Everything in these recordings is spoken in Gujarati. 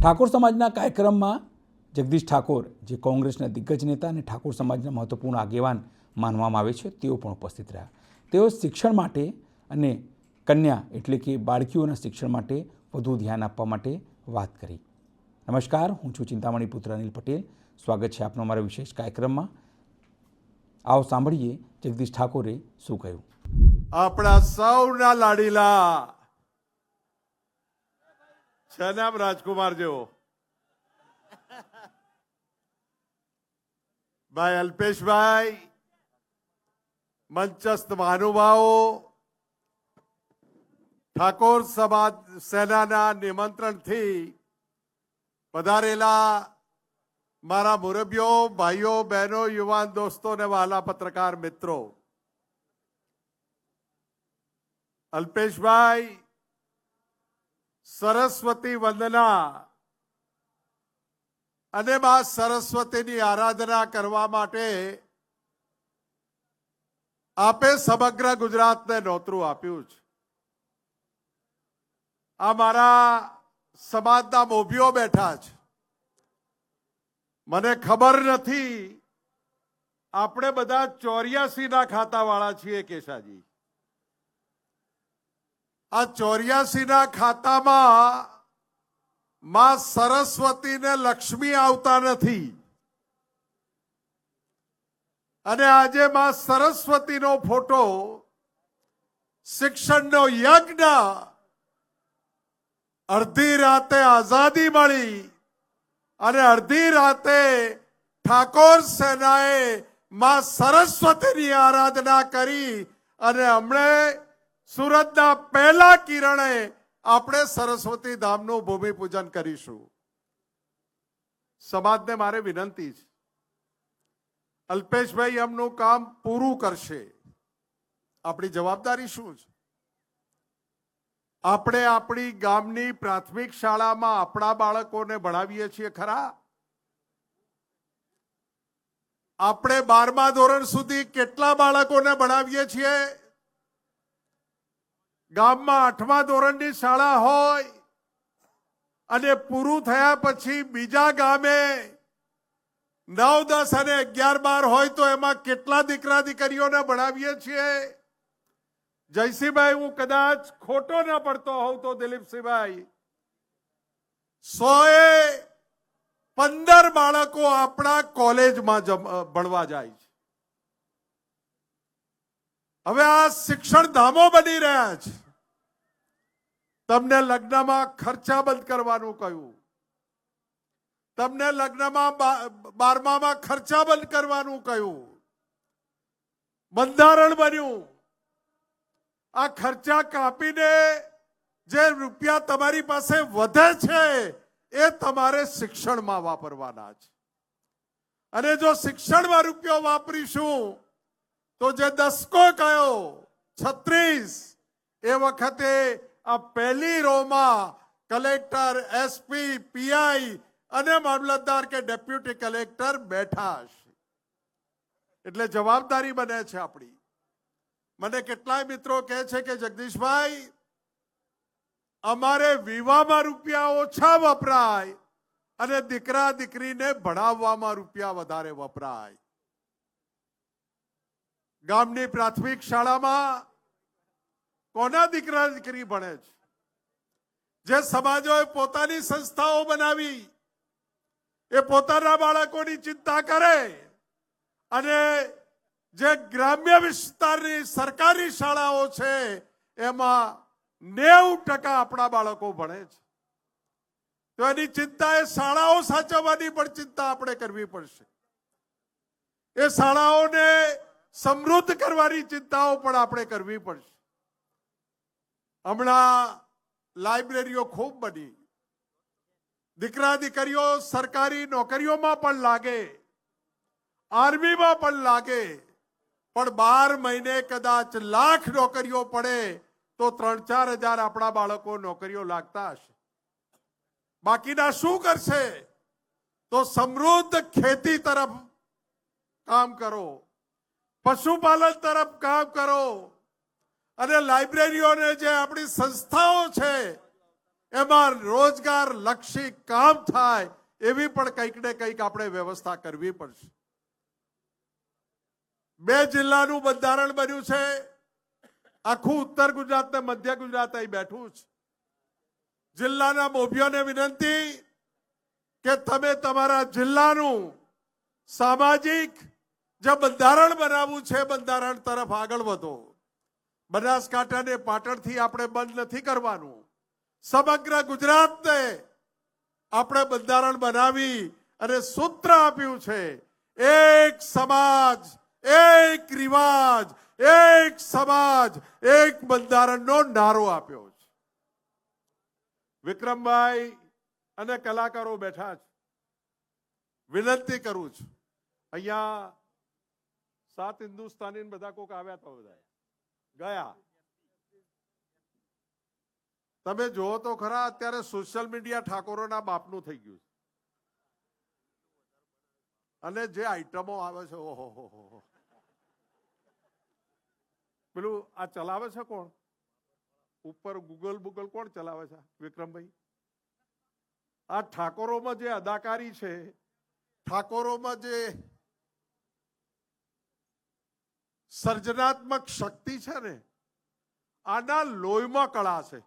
ઠાકોર સમાજના કાર્યક્રમમાં જગદીશ ઠાકોર, જે કોંગ્રેસના દિગ્ગજ નેતા અને ઠાકોર સમાજના મહત્વપૂર્ણ આગેવાન માનવામાં આવે છે, તેઓ પણ ઉપસ્થિત રહ્યા. તેઓ શિક્ષણ માટે અને કન્યા એટલે કે બાળકીઓના શિક્ષણ માટે વધુ ધ્યાન આપવા માટે વાત કરી. નમસ્કાર, હું છું ચિંતામણી પુત્ર અનિલ પટેલ. સ્વાગત છે આપનો અમારા વિશેષ કાર્યક્રમમાં. આવો સાંભળીએ જગદીશ ઠાકોરે શું કહ્યું. આપણા સૌના લાડીલા છે નામ રાજકુમાર જેવો ભાઈ અલ્પેશભાઈ, મંચસ્થ મહાનુભાવો, ઠાકોર સમાજ સેનાના નિમંત્રણથી પધારેલા મારા મુરબ્બીઓ, ભાઈઓ, બહેનો, યુવાન દોસ્તો અને વહાલા પત્રકાર મિત્રો, અલ્પેશભાઈ સરસ્વતી વંદના અને મા સરસ્વતીની આરાધના કરવા માટે આપે સમગ્ર ગુજરાતને નોતરું આપ્યું છે. આ મારા સમાજના મોભીઓ બેઠા છે. મને ખબર નથી આપણે બધા 84 ના ખાતાવાળા છીએ કેશાજી. આ 84 ના ખાતામાં માં સરસ્વતી ને લક્ષ્મી આવતા નથી, અને આજે માં સરસ્વતીનો ફોટો શિક્ષણનો યજ્ઞ અડધી રાતે આઝાદી મળી અને અડધી રાતે ઠાકોર સેનાએ માં સરસ્વતીની આરાધના કરી અને હમણે સુરતના પહેલા કિરણે આપણે સરસ્વતી ધામનું ભૂમિપૂજન કરીશું. સમાજને મારે વિનંતી છે, અલ્પેશભાઈ એમનું કામ પૂરું કરશે. આપણી જવાબદારી શું છે? આપણે આપણી ગામની પ્રાથમિક શાળામાં આપણા બાળકોને ભણાવીએ છીએ ખરા? આપણે 12મા ધોરણ સુધી કેટલા બાળકોને ભણાવીએ છીએ? ગામમાં 8મા ધોરણની શાળા હોય અને પૂરું થયા પછી બીજા ગામે 9, 10 અને 11, 12 હોય તો એમાં કેટલા દીકરા દીકરીઓને ભણાવીએ છીએ? જયસિંહભાઈ, હું કદાચ ખોટો ન પડતો હોઉં તો દિલીપસિંહભાઈ, 115 બાળકો આપણા કોલેજમાં ભણવા જાય છે. હવે આ શિક્ષણ ધામો બની રહ્યા છે. તમને લગ્નમાં ખર્ચા બંધ કરવાનું કહ્યું, તમને લગ્નમાં 12મામાં ખર્ચા બંધ કરવાનું કહ્યું, બંધારણ બન્યું. આ ખર્ચા કાપીને જે રૂપિયા તમારી પાસે વધે છે એ તમારે શિક્ષણમાં વાપરવાના છે. અને જો શિક્ષણમાં રૂપિયો વાપરીશું તો જે દસકો કયો 36, એ વખતે આ પહેલી રોમાં કલેક્ટર, એસપી, પીઆઈ અને મામલતદાર કે ડેપ્યુટી કલેક્ટર બેઠા હશે. એટલે જવાબદારી બને છે આપણી. મને કેટલાય મિત્રો કહે છે કે જગદીશભાઈ, અમારે વિવાહમાં રૂપિયા ઓછા વપરાય અને દીકરા દીકરીને ભણાવવામાં રૂપિયા વધારે વપરાય. ગામની પ્રાથમિક શાળામાં કોના દીકરા દીકરી ભણે છે? જે સમાજોએ પોતાની સંસ્થાઓ બનાવી એ પોતાના બાળકોની ચિંતા કરે, અને જે ગ્રામ્ય વિસ્તારની સરકારી શાળાઓ છે એમાં 90% આપણા બાળકો ભણે છે. તો એની ચિંતા, એ શાળાઓ સાચવવાની પણ ચિંતા આપણે કરવી પડશે. એ શાળાઓને સમૃદ્ધ કરવાની ચિંતાઓ પણ આપણે કરવી પડશે. હમણાં લાઇબ્રેરીઓ ખૂબ બની, દીકરા દીકરીઓ સરકારી નોકરીઓમાં પણ લાગે, આર્મીમાં પણ લાગે, પણ 12 મહિને કદાચ લાખ નોકરીઓ પડે તો 3-4 હજાર આપણા બાળકો નોકરીઓ લાગતા હશે. બાકીના શું કરશે? તો સમૃદ્ધ ખેતી તરફ કામ કરો, પશુપાલન તરફ કામ કરો, અને લાઇબ્રેરીઓને જે આપણી સંસ્થાઓ છે એમાં રોજગાર લક્ષી કામ થાય એવી પણ કંઈક ને કંઈક આપણે વ્યવસ્થા કરવી પડશે. 2 જિલ્લાનું બંધારણ બન્યું છે. આખું ઉત્તર ગુજરાત ને મધ્ય ગુજરાત અહીં બેઠું છે. જિલ્લાના મોભીઓને વિનંતી કે તમે તમારા જિલ્લાનું સામાજિક જે બંધારણ બનાવવું છે બંધારણ તરફ આગળ વધો. બનાસકાંઠાને પાટણથી આપણે બંધ નથી કરવાનું. સમગ્ર ગુજરાતને આપણે બંધારણ બનાવી અને સૂત્ર આપ્યું છે એક સમાજ એક રિવાજ એક સમાજ એક બંધારણનો નારો આપ્યો છે. વિક્રમભાઈ અને કલાકારો બેઠા છે. વિનંતી કરું છું, અહીંયા 7 હિન્દુસ્તાની બધા કોક આવ્યા તો બધા ગયા. તમે જુઓ તો ખરા, અત્યારે સોશિયલ મીડિયા ઠાકોરોના બાપનું થઈ ગયું છે. અને જે આઈટમો આવે છે, ઓહો, પેલું આ ચલાવે છે કોણ? ઉપર ગૂગલ કોણ ચલાવે છે? વિક્રમભાઈ. આ ઠાકોરોમાં જે અદાકારી છે, ઠાકોરોમાં જે સર્જનાત્મક શક્તિ છે ને, આના લોહીમાં કળા છે.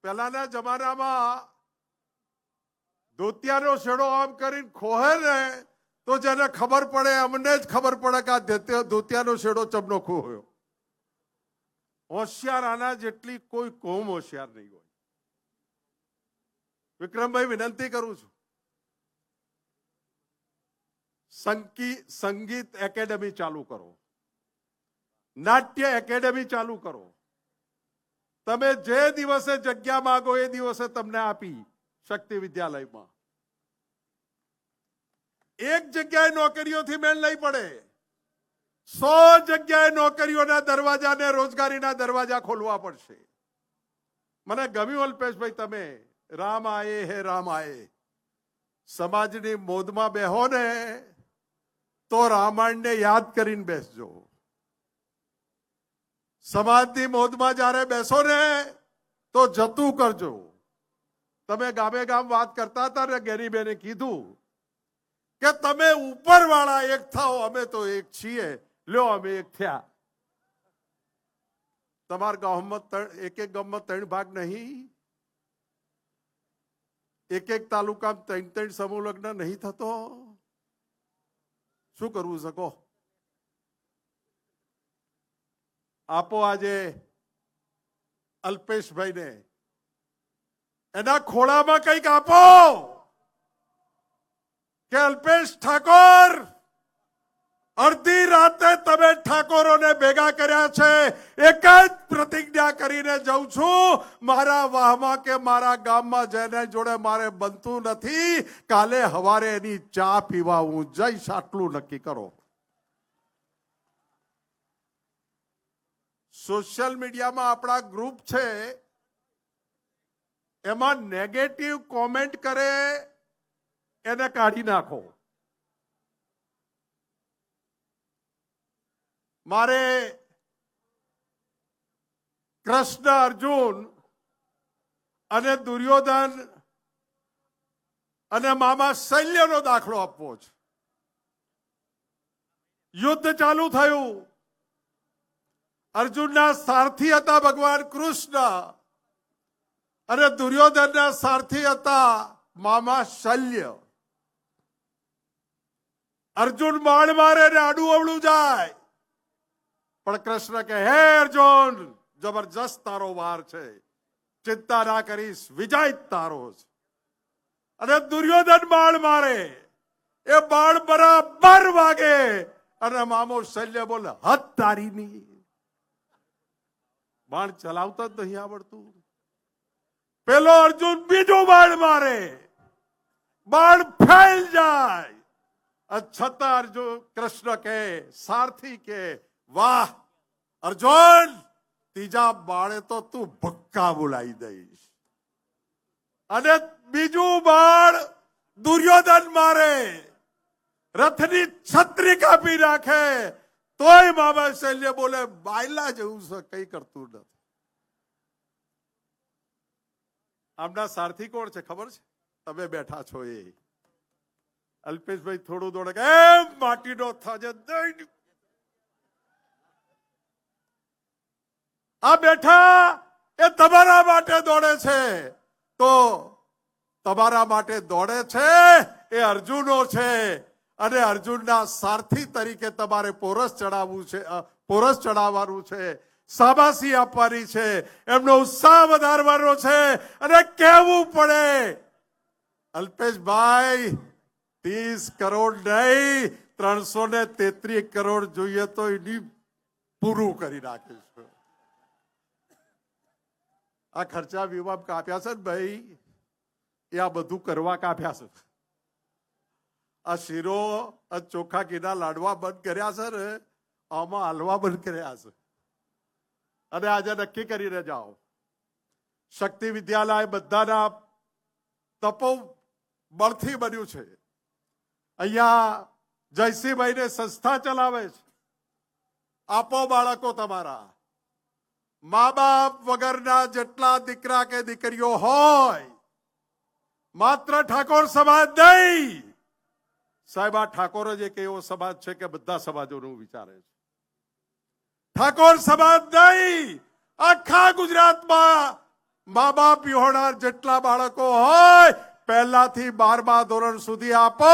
પહેલાના જમાનામાં ધોતિયાનો છેડો આમ કરીને ખોહે ને તો જેને ખબર પડે, અમને જ ખબર પડે કે આ ધોતિયાનો છેડો ચમનો ખોહ્યો. હોશિયાર આના જેટલી કોઈ કોમ હોશિયાર નહીં હોય. વિક્રમભાઈ, વિનંતી કરું છું, સંગીત એકેડેમી ચાલુ કરો, નાટ્ય એકેડેમી ચાલુ કરો. તમે જે દિવસે જગ્યા માંગો એ દિવસે તમને આપી. શક્તિ વિદ્યાલયમાં એક જગ્યાએ નોકરીઓથી મેળ નહીં પડે. 100 જગ્યાએ નોકરીઓના દરવાજા ને રોજગારીના દરવાજા ખોલવા પડશે. મને ગમ્યું અલ્પેશભાઈ, તમે રામ આયે હે રામ આયે. સમાજની મોદમાં બેહો ને તો રામાયણને યાદ કરીને બેસજો. સમાજની મોદમાં જ્યારે બેસો ને તો જતું કરજો. તમે ગામે ગામ વાત કરતા હતા ને, ગેરીબેને કીધું કે તમે ઉપરવાળા એક થાઓ, અમે તો એક છીએ. લ્યો, અમે એક થયા. તમારા ગામમાં એક ગામમાં 3 ભાગ નહીં, એક તાલુકામાં 3 સમૂહ લગ્ન નહીં થતો. શું કરવું શકો? આપો આજે અલ્પેશભાઈને, એના ખોળામાં કંઈક આપો કે અલ્પેશ ઠાકોર, અડધી રાતે તમે ઠાકોરોને ભેગા કર્યા છે. એક જ પ્રતિજ્ઞા કરીને જઉં છું, મારા વાહમાં કે મારા ગામમાં જેને જોડે મારે બનતું નથી, કાલે હવારે એની ચા પીવા હું જઈશ. આટલું નક્કી કરો. સોશિયલ મીડિયામાં આપણા ગ્રુપ છે, એમાં નેગેટિવ કોમેન્ટ કરે એને કાઢી નાખો. મારે કૃષ્ણ, અર્જુન અને દુર્યોધન અને મામા શલ્યનો દાખલો આપવો છે. યુદ્ધ ચાલુ થયું. અર્જુનના સારથી હતા ભગવાન કૃષ્ણ અને દુર્યોધનના સારથી હતા મામા શલ્ય. અર્જુન બાણ મારે ને આડું અવળું જાય, પણ કૃષ્ણ કહે, હે અર્જુન, જબરજસ્ત તારો વાર છે, ચિંતા ના કરીશ, વિજય તારો છે. અને દુર્યોધન બાણ મારે, એ બાણ બરાબર વાગે અને મામો શલ્ય બોલે, હદ તારીની. બાણ ચલાવતા જ નહીં આવડતું. પેલો અર્જુન બીજું બાણ મારે, બાણ ફેલ જાય. છતાં અર્જુન કૃષ્ણ કે, સારથી કે, વાહ અર્જુન, ત્રીજા બાણે તો તું ભક્કા બોલાવી દઈશ. અને બીજું બાણ દુર્યોધન મારે, રથની છત્રી કાપી નાખે, તોય મામા શલ્ય બોલે, બાયલા જેવું છે, કઈ કરતું નથી. આમના સારથી કોણ છે ખબર છે? તમે બેઠા છો એ અલ્પેશભાઈ થોડું દોડે કે એમ માટીનો થાજે દઈ. આ બેઠા એ તમારા માટે દોડે છે, તો તમારા માટે દોડે છે એ અર્જુનો છે, અને અર્જુનના સારથી તરીકે તમારે પોરસ ચડાવવાનું છે, શાબાશી આપવાની છે, એમનો ઉત્સાહ વધારવાનો છે, અને કહેવું પડે અલ્પેશભાઈ 30 કરોડ નહીં 333 કરોડ જોઈએ તો એની પૂરું કરી નાખીશું. આ ખર્ચા વિભાગ કાપ્યા છે ને ભાઈ, એ આ બધું કરવા કાપ્યા છે. આ શીરો ચોખા ઘીના લાડવા બંધ કર્યા છે ને, આમાં હલવા બંધ કર્યા છે. અને આજે નક્કી કરીને જાઓ, શક્તિ વિદ્યાલય બધાના તપો બળથી બન્યું છે. અહીંયા જયસિંહભાઈને સંસ્થા ચલાવે છે. આપો બાળકો તમારા, મા બાપ વગરના જેટલા દીકરા કે દીકરીઓ હોય, માત્ર ઠાકોર સમાજ નહીં સાહેબ, આ ઠાકોર જ એક એવો સમાજ છે કે બધા સમાજોનું વિચારે છે. ઠાકોર સમાજ નહીં, આખા ગુજરાતમાં મા બાપ વિહોણાર જેટલા બાળકો હોય, પહેલાથી 12મા ધોરણ સુધી આપો,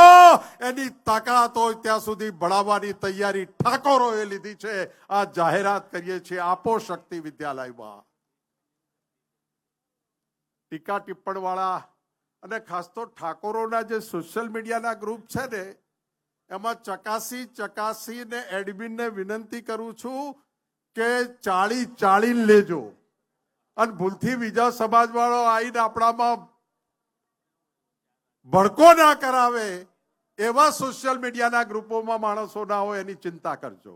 એની તાકાત હોય ત્યાં સુધી ભણાવવાની તૈયારી ઠાકોરોએ લીધી છે. આ જાહેરાત કરીએ છીએ આપો શક્તિ વિદ્યાલયમાં. ટીકા ટિપ્પણ વાળા અને ખાસ તો ઠાકોરોના જે સોશિયલ મીડિયાના ગ્રુપ છે ને, એમાં ચકાસીને એડમિનને વિનંતી કરું છું કે ચાળી લેજો, અને ભૂલથી બીજા સમાજ વાળો આવીને આપણામાં ભડકો ના કરાવે એવા સોશિયલ મીડિયાના ગ્રુપોમાં માણસો ના હોય એની ચિંતા કરજો.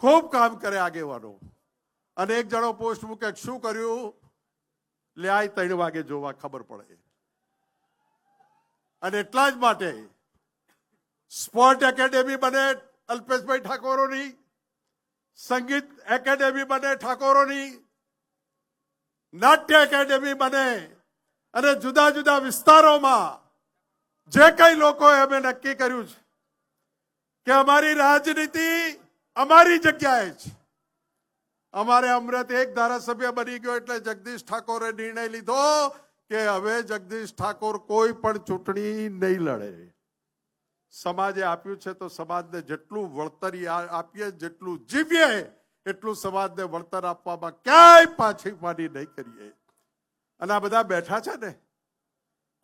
ખૂબ કામ કરે આગેવાનો. અને એક જણો પોસ્ટ મૂકે શું કર્યું, લે આ 3 વાગે જોવા ખબર પડે. અને એટલા જ માટે સ્પોર્ટ એકેડેમી બને અલ્પેશભાઈ ઠાકોરોની, સંગીત એકેડેમી બને ઠાકોરોની, નાટ્ય એકેડેમી બને, અને જુદા જુદા વિસ્તારોમાં જે કઈ લોકોએ અમે નક્કી કર્યું છે કે અમારી રાજનીતિ અમારી જગ્યાએ છે. અમારે અમૃત એક ધારાસભ્ય બની ગયો એટલે જગદીશ ઠાકોરે નિર્ણય લીધો કે હવે જગદીશ ઠાકોર કોઈ પણ ચૂંટણી નહીં લડે. સમાજે આપ્યું છે તો સમાજને જેટલું વળતર આપીએ, જેટલું જીવીએ એટલું સમાજને વળતર આપવામાં ક્યાંય પાછીપાની નહીં કરીએ. અને આ બધા બેઠા છે ને,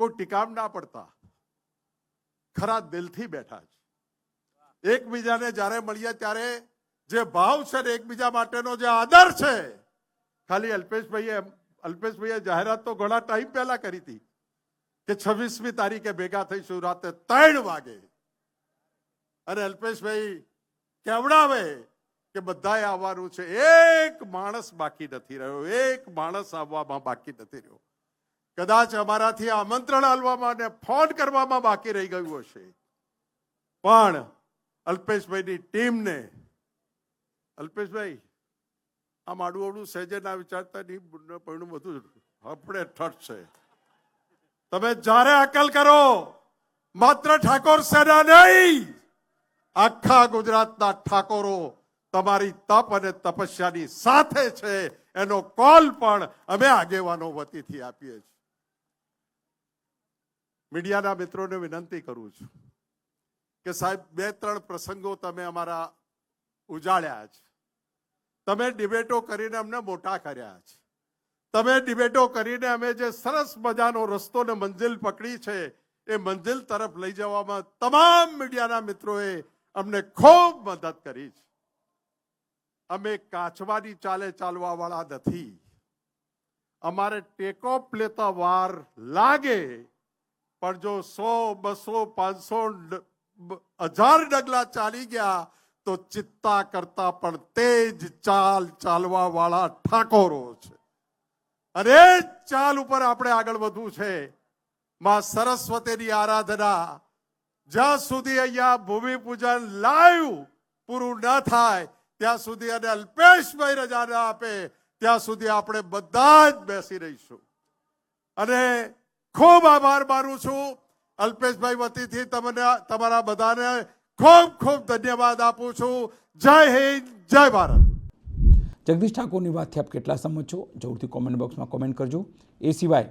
કોઈ ટીકામ ના પડતા, ખરા દિલથી બેઠા છે. એકબીજાને જ્યારે મળીએ ત્યારે જે ભાવ છે ને, એકબીજા માટેનો જે આદર છે, ખાલી અલ્પેશભાઈએ જાહેરાત તો ઘણા ટાઈમ પહેલા કરી હતી કે 26મી તારીખે ભેગા થઈશું રાતે 3 વાગે. અને અલ્પેશભાઈ કેવડાવે કે બધાએ આવવાનું છે. એક માણસ બાકી નથી રહ્યો, એક માણસ આવવામાં બાકી નથી રહ્યો. કદાચ અમારાથી આમંત્રણ આલવામાં અને ફોન કરવામાં બાકી રહી ગયું હશે, પણ અલ્પેશભાઈની ટીમને, અલ્પેશભાઈ આ માડું અવડું સહેજે ના વિચારતા નહીં, પણ બધું આપણે ઠઠ છે. તમે જ્યારે અકલ કરો, માત્ર ઠાકોર સેના નહીં, આખા ગુજરાતના ઠાકોરો તમારી તપ અને તપસ્યાની સાથે છે, એનો કોલ પણ અમે આગેવાનો વતીથી આપીએ છીએ. મીડિયાના મિત્રોને વિનંતી કરું છું કે સાહેબ 2-3 પ્રસંગો તમે અમારા ઉજાળ્યા છે. તમે ડિબેટો કરીને અમને મોટા કર્યા છે. તમે ડિબેટો કરીને અમે જે સરસ મજાનો રસ્તો ને મંજિલ પકડી છે, એ મંજિલ તરફ લઈ જવામાં તમામ મીડિયાના મિત્રોએ અમને ખૂબ મદદ કરી છે. અમે કાચવાની ચાલે ચાલવા વાળા નથી. અમારે ટેકો લેતા વાર લાગે, પણ જો 100, 200, 500, 1000 ડગલા ચાલી ગયા તો ચિત્તા કરતા પણ તેજ ચાલવા વાળા ઠાકોરો છે. અને એ ચાલ ઉપર આપણે આગળ વધવું છે. માં સરસ્વતીની આરાધના જ્યાં સુધી અહીંયા ભૂમિપૂજન લાઈવ પૂરું ન થાય ત્યાં સુધી, અને અલ્પેશભાઈ રજા ન આપે ત્યાં સુધી આપણે બધા જ બેસી રહીશું. અને ખૂબ આભાર માનું છું અલ્પેશભાઈ વતીથી તમને તમારા બધાને ખૂબ ખૂબ ધન્યવાદ આપું છું. જય હિન્દ, જય ભારત. જગદીશ ઠાકોરની વાતથી આપ કેટલા સંમત છો જરૂરથી કોમેન્ટ બોક્સમાં કોમેન્ટ કરજો. એ સિવાય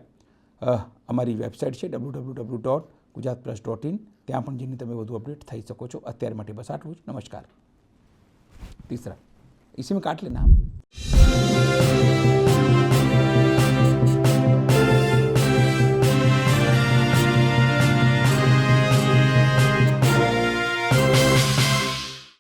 અમારી વેબસાઇટ છે www.gujaratplus.in, ત્યાં પણ જેની તમે વધુ અપડેટ થઈ શકો છો. અત્યાર માટે બસ આટલું જ. નમસ્કાર. तीसरा इसी में काट लेना आप.